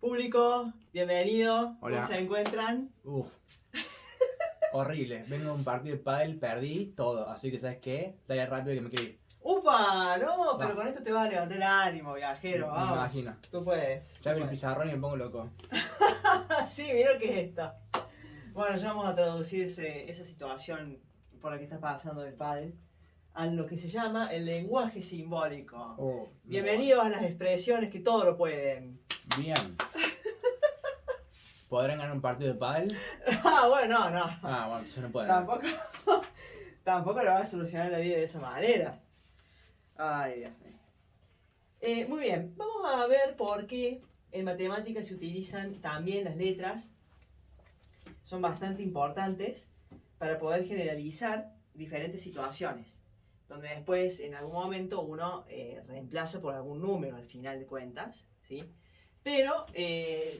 Público, bienvenido. Hola. ¿Cómo se encuentran? Horrible. Vengo de un partido de pádel, perdí todo. Así que, ¿sabes qué? Dale rápido que me quiero ir. ¡Upa! No, pero Va. con esto te va a levantar el ánimo, viajero. Me Vamos. imagino. Tú puedes. Ya vi el pizarrón y me pongo loco. Sí, mira qué es esto. Bueno, ya vamos a traducir esa situación por la que está pasando del pádel a lo que se llama el lenguaje simbólico. Bienvenidos a las expresiones que todo lo pueden. Bien. ¿Podrán ganar un partido de pádel? Bueno, no. Bueno, entonces no pueden. Tampoco lo va a solucionar la vida de esa manera. Ay, Dios mío. Muy bien, vamos a ver por qué en matemáticas se utilizan también las letras. Son bastante importantes para poder generalizar diferentes situaciones, donde después en algún momento uno reemplaza por algún número al final de cuentas, ¿sí? Pero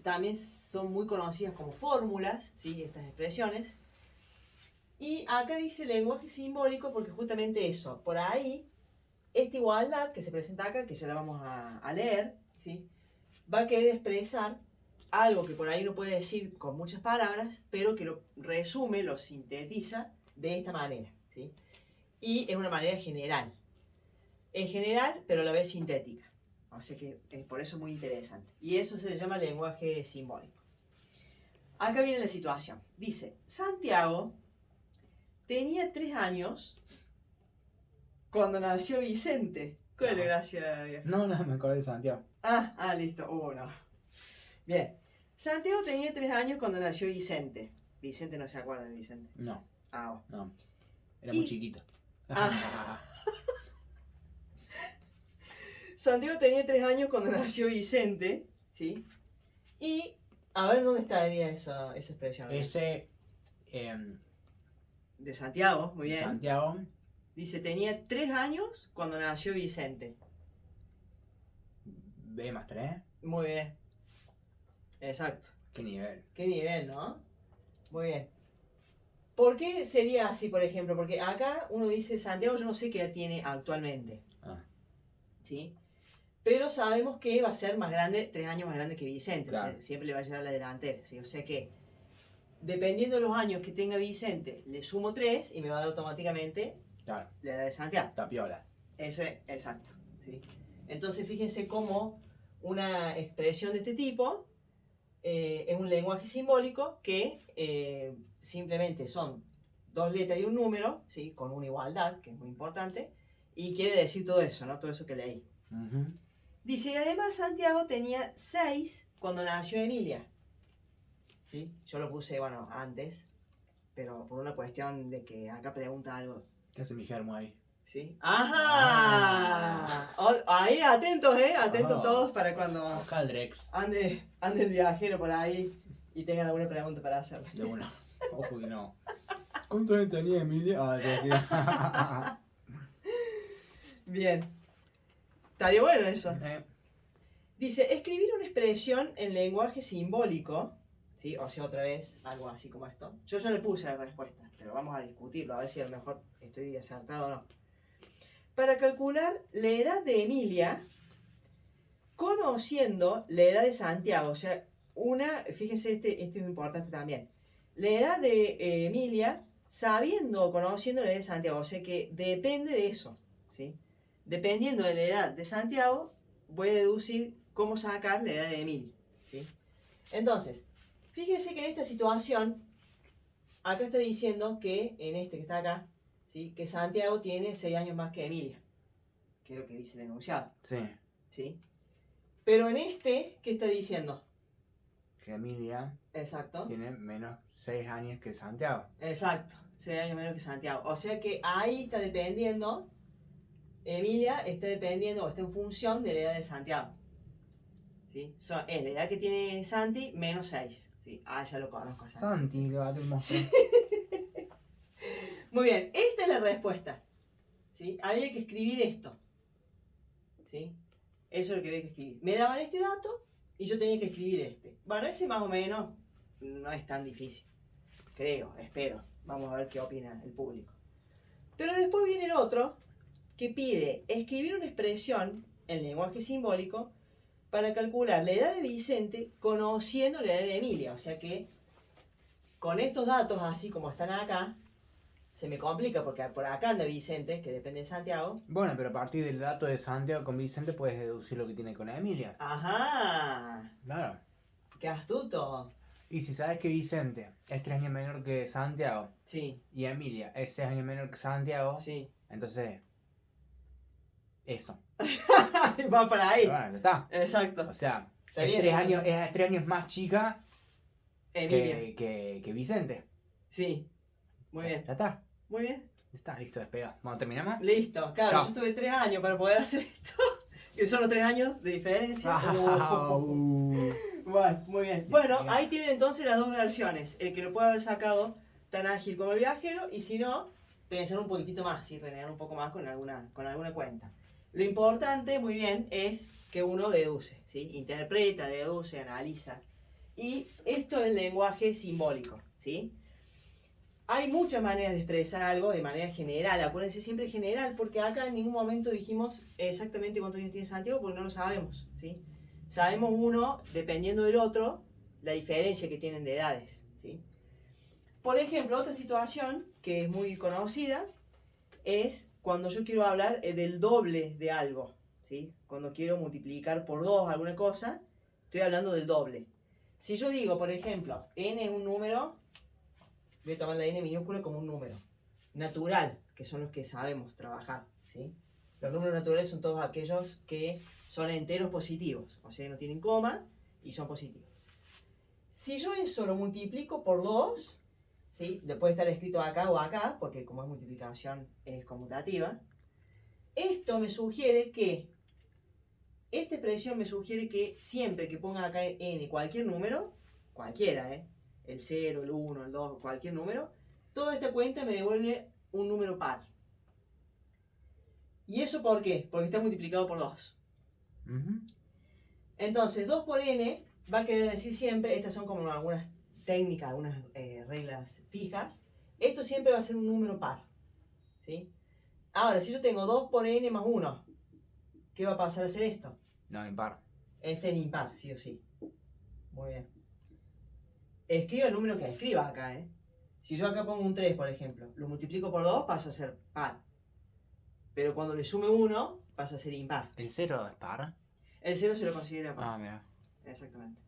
también son muy conocidas como fórmulas, ¿sí? Estas expresiones. Y acá dice lenguaje simbólico porque justamente eso, por ahí, esta igualdad que se presenta acá, que ya la vamos a leer, ¿sí? Va a querer expresar algo que por ahí no puede decir con muchas palabras, pero que lo resume, lo sintetiza de esta manera, ¿sí? Y es una manera general. Es general, pero a la vez sintética. O sea que por eso es muy interesante. Y eso se le llama lenguaje simbólico. Acá viene la situación. Dice, Santiago tenía 3 años cuando nació Vicente. ¿Cuál es la gracia, viejo? No, me acordé de Santiago. Listo. No. Bien. Santiago tenía 3 años cuando nació Vicente. Vicente no se acuerda de Vicente. No, Bueno. no. Era muy chiquito. Santiago tenía 3 años cuando nació Vicente, ¿sí? Y a ver dónde estaría esa expresión. Ese De Santiago, muy de bien. Santiago. Dice, tenía 3 años cuando nació Vicente. B más 3. Muy bien. Exacto. ¿Qué nivel? Qué nivel, ¿no? Muy bien. ¿Por qué sería así, por ejemplo? Porque acá uno dice, Santiago yo no sé qué edad tiene actualmente. ¿Sí? Pero sabemos que va a ser más grande, 3 años más grande que Vicente. Claro. O sea, siempre le va a llevar la delantera. ¿Sí? O sea que, dependiendo de los años que tenga Vicente, le sumo 3 y me va a dar automáticamente Claro. la edad de Santiago. Tapiola. Exacto. ¿Sí? Entonces fíjense cómo una expresión de este tipo es un lenguaje simbólico que simplemente son 2 letras y un número, ¿sí? Con una igualdad, que es muy importante, y quiere decir todo eso, ¿no? Todo eso que leí. Dice, y además Santiago tenía 6 cuando nació Emilia. ¿Sí? Yo lo puse, bueno, antes, pero por una cuestión de que acá pregunta algo. ¿Qué hace mi germo ahí? ¿Sí? ¡Ajá! Ahí, atentos, atentos todos para cuando Caldrex. ande el viajero por ahí y tengan alguna pregunta para hacerle. De una. Ojo que no. ¿Cuántos años tenía Emilia? Bien. Estaría bueno eso. Dice, escribir una expresión en lenguaje simbólico, ¿sí? O sea, otra vez, algo así como esto. Yo ya le puse la respuesta, pero vamos a discutirlo, a ver si a lo mejor estoy acertado o no. Para calcular la edad de Emilia, conociendo la edad de Santiago, o sea, fíjense, este es importante también. La edad de Emilia, sabiendo o conociendo la edad de Santiago, o sea que depende de eso, ¿sí? Dependiendo de la edad de Santiago, voy a deducir cómo sacar la edad de Emilia, ¿sí? Entonces, fíjense que en esta situación, acá está diciendo que, en este que está acá, ¿sí? Que Santiago tiene 6 años más que Emilia, que es lo que dice el enunciado. ¿Sí? Pero en este, ¿qué está diciendo? Que Emilia Exacto. tiene menos 6 años que Santiago. Exacto, 6 años menos que Santiago. O sea que ahí está dependiendo, Emilia está dependiendo o está en función de la edad de Santiago. ¿Sí? Es la edad que tiene Santi menos 6. ¿Sí? Ya lo conozco. Santi, le va a dar un monstruo. Muy bien, esta es la respuesta. ¿Sí? Había que escribir esto. ¿Sí? Eso es lo que había que escribir. Me daban este dato y yo tenía que escribir este. Bueno, ese más o menos no es tan difícil. Creo, espero. Vamos a ver qué opina el público. Pero después viene el otro que pide escribir una expresión en lenguaje simbólico para calcular la edad de Vicente conociendo la edad de Emilia. O sea que con estos datos, así como están acá, se me complica porque por acá anda Vicente, que depende de Santiago. Bueno, pero a partir del dato de Santiago con Vicente puedes deducir lo que tiene con Emilia. ¡Ajá! Claro. ¡Qué astuto! Y si sabes que Vicente es 3 años menor que Santiago Sí, y Emilia es 6 años menor que Santiago, sí. entonces eso. Va para ahí. Bueno, ya está. Exacto. O sea, Está es bien, 3 está años, bien. es 3 años más chica Emilia. que Vicente. Sí. Muy bien. Ya está. Muy bien. Ya está, listo, despega. Bueno, ¿terminamos? Listo. Claro, Chao. yo tuve 3 años para poder hacer esto. Que son los 3 años de diferencia. Bueno, muy bien. Bueno, ahí tienen entonces las dos versiones. El que lo puede haber sacado tan ágil como el viajero, y si no, pensar un poquitito más, ¿sí? Renegar un poco más con alguna cuenta. Lo importante, muy bien, es que uno deduce, ¿sí? Interpreta, deduce, analiza. Y esto es el lenguaje simbólico, ¿sí? Hay muchas maneras de expresar algo de manera general. Acuérdense siempre general, porque acá en ningún momento dijimos exactamente cuántos años tiene Santiago, porque no lo sabemos, ¿sí? Sabemos uno, dependiendo del otro, la diferencia que tienen de edades, ¿sí? Por ejemplo, otra situación que es muy conocida es cuando yo quiero hablar del doble de algo, ¿sí? Cuando quiero multiplicar por 2 alguna cosa, estoy hablando del doble. Si yo digo, por ejemplo, n es un número, voy a tomar la n minúscula como un número natural, que son los que sabemos trabajar, ¿sí? Los números naturales son todos aquellos que son enteros positivos, o sea, no tienen coma y son positivos. Si yo eso lo multiplico por 2, ¿sí? Puede estar escrito acá o acá, porque como es multiplicación es conmutativa, esto me sugiere que, esta expresión me sugiere que siempre que ponga acá n cualquier número, cualquiera, el 0, el 1, el 2, cualquier número, toda esta cuenta me devuelve un número par. ¿Y eso por qué? Porque está multiplicado por 2. Entonces, 2 por n va a querer decir siempre, estas son como algunas técnicas, algunas reglas fijas, esto siempre va a ser un número par, ¿sí? Ahora, si yo tengo 2 por n más 1, ¿qué va a pasar a ser esto? No, impar. Este es impar, sí o sí. Muy bien. Escriba el número que escriba acá, Si yo acá pongo un 3, por ejemplo, lo multiplico por 2, pasa a ser par. Pero cuando le sume 1, pasa a ser impar. ¿El 0 es par? El 0 se lo considera par. Ah, mira. Exactamente.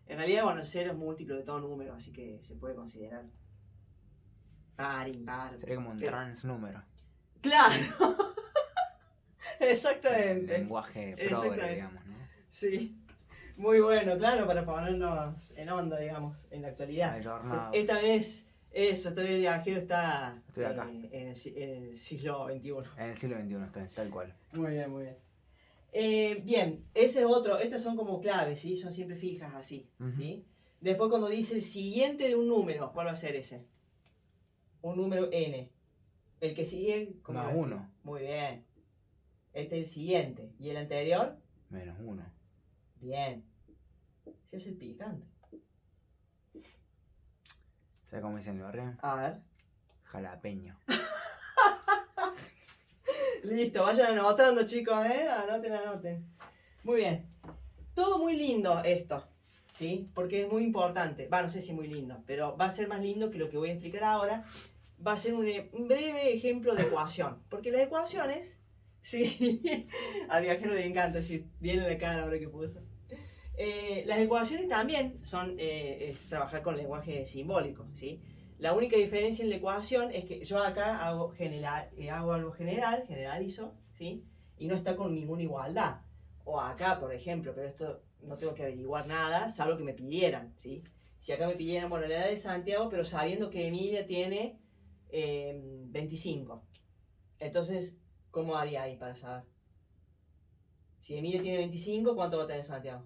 En realidad, bueno, el 0 es múltiplo de todo número, así que se puede considerar par, impar. Sería como un transnúmero. ¡Claro! El Exactamente. lenguaje progre, Exactamente. digamos, ¿no? Sí. Muy bueno, claro, para ponernos en onda, digamos, en la actualidad. Ayornados. Esta vez el viajero está Estoy acá. en el siglo XXI. En el siglo XXI está, tal cual. Muy bien, muy bien. Bien, ese es otro, estas son como claves, ¿sí? Son siempre fijas así, ¿sí? Después cuando dice el siguiente de un número, ¿cuál va a ser ese? Un número n. El que sigue... ¿cómo Más lo 1. escribo? Muy bien. Este es el siguiente. ¿Y el anterior? Menos 1. Bien. Se hace el picante. ¿Sabes cómo dicen en el barrio? A ver. Jalapeño. Listo, vayan anotando, chicos, Anoten. Muy bien. Todo muy lindo esto, ¿sí? Porque es muy importante. No sé si muy lindo, pero va a ser más lindo que lo que voy a explicar ahora. Va a ser un breve ejemplo de ecuación. Porque las ecuaciones, sí, al viajero le encanta, si viene la cara ahora que puso. Las ecuaciones también son es trabajar con lenguaje simbólico, ¿sí? La única diferencia en la ecuación es que yo acá hago algo generalizo, ¿sí? Y no está con ninguna igualdad. O acá, por ejemplo, pero esto no tengo que averiguar nada, salvo que me pidieran, ¿sí? Si acá me pidieran, bueno, la edad de Santiago, pero sabiendo que Emilia tiene 25. Entonces, ¿cómo haría ahí para saber? Si Emilia tiene 25, ¿cuánto va a tener Santiago?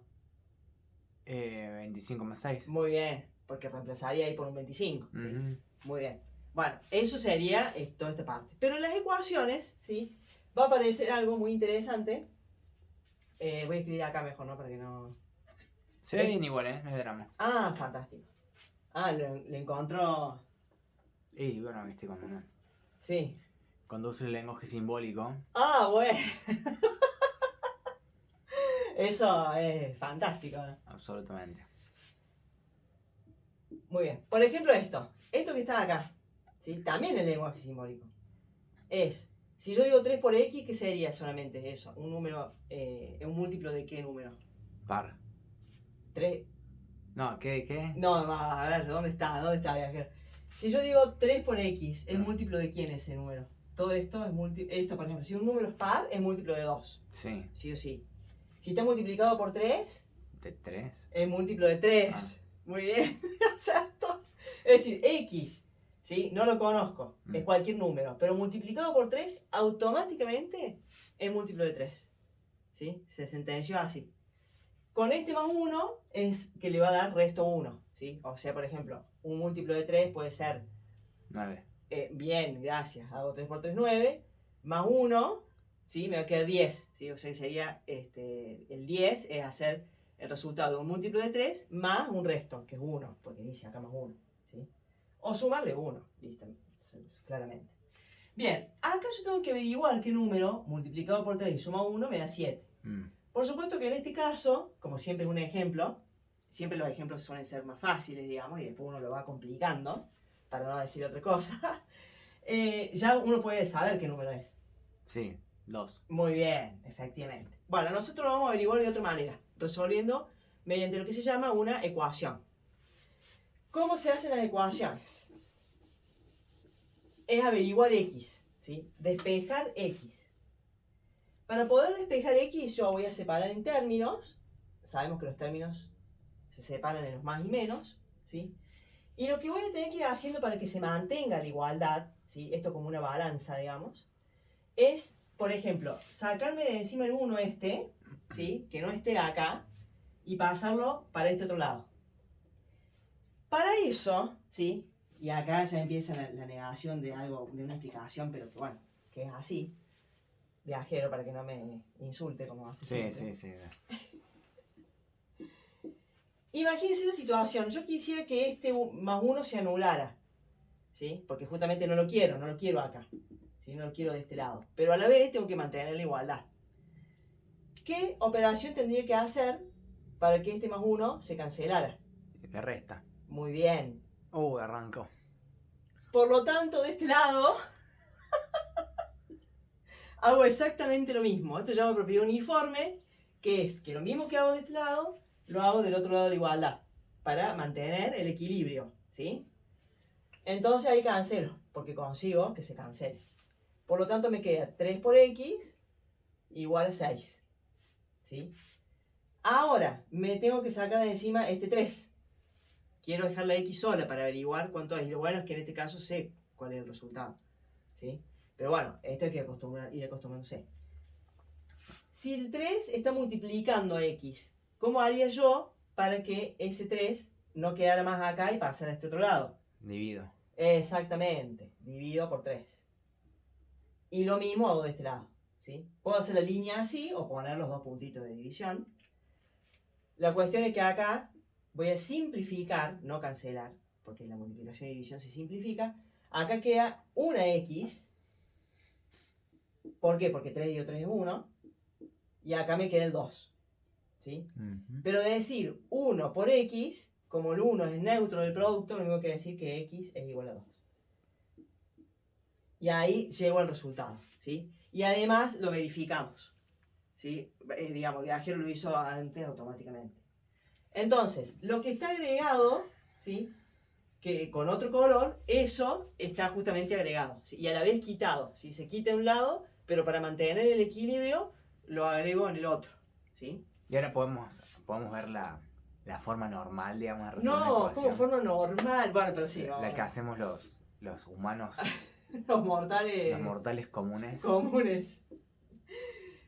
25 más 6. Muy bien, porque reemplazaría ahí por un 25. ¿Sí? Muy bien. Bueno, eso sería toda esta parte. Pero en las ecuaciones, ¿sí? Va a aparecer algo muy interesante. Voy a escribir acá mejor, ¿no? Para que no... Se ve bien igual, no es drama. Ah, fantástico. Ah, le encontró... Y bueno, viste cómo no. Sí. Cuando uso el lenguaje simbólico. Ah, bueno. Eso es fantástico, ¿no? Absolutamente. Muy bien. Por ejemplo, esto que está acá, ¿sí? También es lenguaje simbólico. Si yo digo 3 por X, ¿qué sería solamente eso? Un número, un múltiplo de qué número? Par. 3. No, ¿qué? No, a ver, ¿dónde está? ¿Dónde está, viajero? Si yo digo 3 por X, ¿es No. múltiplo de quién ese número? Todo esto es múltiplo. Esto, por ejemplo, si un número es par, es múltiplo de 2. Sí. Sí o sí. Si está multiplicado por 3, ¿De 3? es múltiplo de 3. Muy bien. Exacto. Es decir, X, ¿sí? No lo conozco. Es cualquier número. Pero multiplicado por 3, automáticamente es múltiplo de 3. ¿Sí? Se sentenció así. Con este más 1 es que le va a dar resto 1. ¿Sí? O sea, por ejemplo, un múltiplo de 3 puede ser... 9. Bien, gracias. Hago 3 por 3, 9. Más 1, ¿sí? Me va a quedar 10. ¿Sí? O sea, sería el 10 es hacer el resultado de un múltiplo de 3 más un resto, que es 1, porque dice acá más 1. ¿Sí? O sumarle 1, listo, claramente. Bien, acá yo tengo que averiguar qué número multiplicado por 3 y suma 1 me da 7. Por supuesto que en este caso, como siempre es un ejemplo, siempre los ejemplos suelen ser más fáciles, digamos, y después uno lo va complicando, para no decir otra cosa. Ya uno puede saber qué número es. Sí, 2. Muy bien, efectivamente. Bueno, nosotros lo vamos a averiguar de otra manera, resolviendo mediante lo que se llama una ecuación. ¿Cómo se hacen las ecuaciones? Es averiguar X, ¿sí? Despejar X. Para poder despejar X yo voy a separar en términos. Sabemos que los términos se separan en los más y menos, ¿sí? Y lo que voy a tener que ir haciendo para que se mantenga la igualdad, ¿sí? Esto como una balanza, digamos, es, por ejemplo, sacarme de encima el 1 ¿sí? Que no esté acá, y pasarlo para este otro lado. Para eso, ¿sí? Y acá ya empieza la negación de algo, de una explicación, pero que bueno, que es así. Viajero, para que no me insulte como hace siempre. Sí. Imagínense la situación, yo quisiera que este más 1 se anulara, ¿sí? Porque justamente no lo quiero acá, ¿sí? No lo quiero de este lado. Pero a la vez tengo que mantener la igualdad. ¿Qué operación tendría que hacer para que este más 1 se cancelara? Le resta. Muy bien. Arrancó. Por lo tanto, de este lado, hago exactamente lo mismo. Esto se llama propiedad uniforme, que es que lo mismo que hago de este lado, lo hago del otro lado de la igualdad, para mantener el equilibrio, ¿sí? Entonces ahí cancelo, porque consigo que se cancele. Por lo tanto me queda 3 por X igual a 6, ¿sí? Ahora me tengo que sacar de encima este 3. Quiero dejar la X sola para averiguar cuánto es. Y lo bueno es que en este caso sé cuál es el resultado, ¿sí? Pero bueno, esto hay que ir acostumbrándose. Si el 3 está multiplicando X, ¿cómo haría yo para que ese 3 no quedara más acá y pasara a este otro lado? Divido. Exactamente, divido por 3. Y lo mismo hago de este lado, ¿sí? Puedo hacer la línea así o poner los dos puntitos de división. La cuestión es que acá voy a simplificar, no cancelar, porque la multiplicación y división se simplifica. Acá queda una X. ¿Por qué? Porque 3 dividido 3 es 1. Y acá me queda el 2, ¿sí? Pero de decir 1 por X, como el 1 es neutro del producto, lo mismo que decir que X es igual a 2. Y ahí llego al resultado, ¿sí? Y además lo verificamos, ¿sí? Digamos, el viajero lo hizo antes automáticamente. Entonces, lo que está agregado, ¿sí? Que con otro color, eso está justamente agregado, ¿sí? Y a la vez quitado, ¿sí? Se quita de un lado, pero para mantener el equilibrio, lo agrego en el otro, ¿sí? Y ahora podemos ver la forma normal, digamos, de resolver una No, ecuación. como forma normal, bueno, pero sí. La que hacemos los humanos, los mortales. los mortales comunes. Comunes.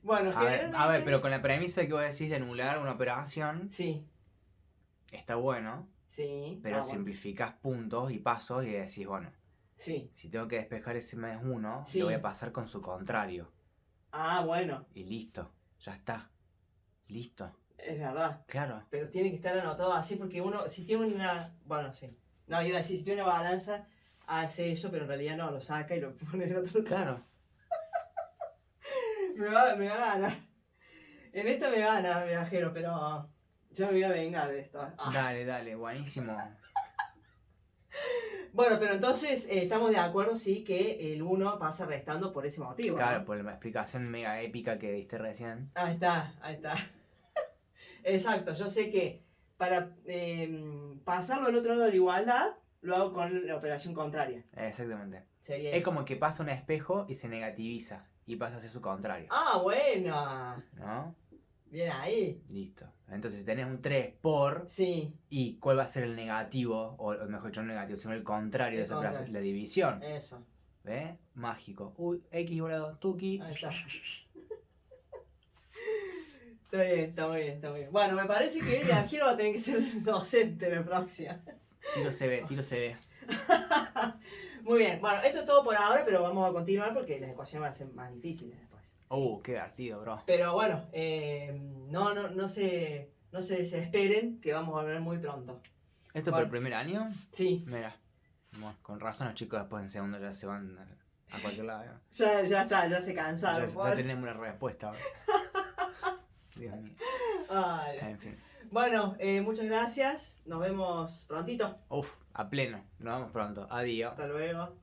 Bueno, generalmente... A ver, pero con la premisa que vos decís de anular una operación, sí. Está bueno, Sí. pero bueno. simplificás puntos y pasos y decís, bueno, sí. Si tengo que despejar ese más 1, Sí. lo voy a pasar con su contrario. Bueno. Y listo, ya está. Listo. Es verdad. Claro. Pero tiene que estar anotado así porque uno, si tiene una... Bueno, sí. No, iba a decir, si tiene una balanza, hace eso, pero en realidad no, lo saca y lo pone en otro lado. Claro. me va a ganar. En esta me gana, viajero, pero yo me voy a vengar de esto. Dale, buenísimo. Bueno, pero entonces estamos de acuerdo, sí, que el 1 pasa restando por ese motivo. Claro, ¿no? por la explicación mega épica que diste recién. Ahí está. Exacto, yo sé que para pasarlo al otro lado de la igualdad, lo hago con la operación contraria. Exactamente. Sería Es eso. como que pasa un espejo y se negativiza. Y pasa a ser su contrario. Ah, bueno. ¿No? Bien ahí. Listo. Entonces, si tenés un 3 por. Sí, ¿Y cuál va a ser el negativo? O mejor dicho, no el negativo, sino el contrario de El esa operación. contrario. La división. eso. ¿Ves? Mágico. Uy, X igual a 2. Tuki. Ahí está. Está bien, está muy bien, está muy bien. Bueno, me parece que el viajero va a tener que ser docente la próxima. Tiro se ve. Muy bien, bueno, esto es todo por ahora, pero vamos a continuar porque las ecuaciones van a ser más difíciles después. Qué divertido, bro. Pero bueno, no se desesperen que vamos a volver muy pronto. ¿Esto por Bueno. el primer año? Sí, Mira. Bueno, con razón los chicos después en segundo ya se van a cualquier lado. ya está, ya se Ya, cansaron. ya tenemos una respuesta. Bro. Dios mío. Ay. En fin. Bueno, muchas gracias. Nos vemos prontito. A pleno. Nos vemos pronto. Adiós. Hasta luego.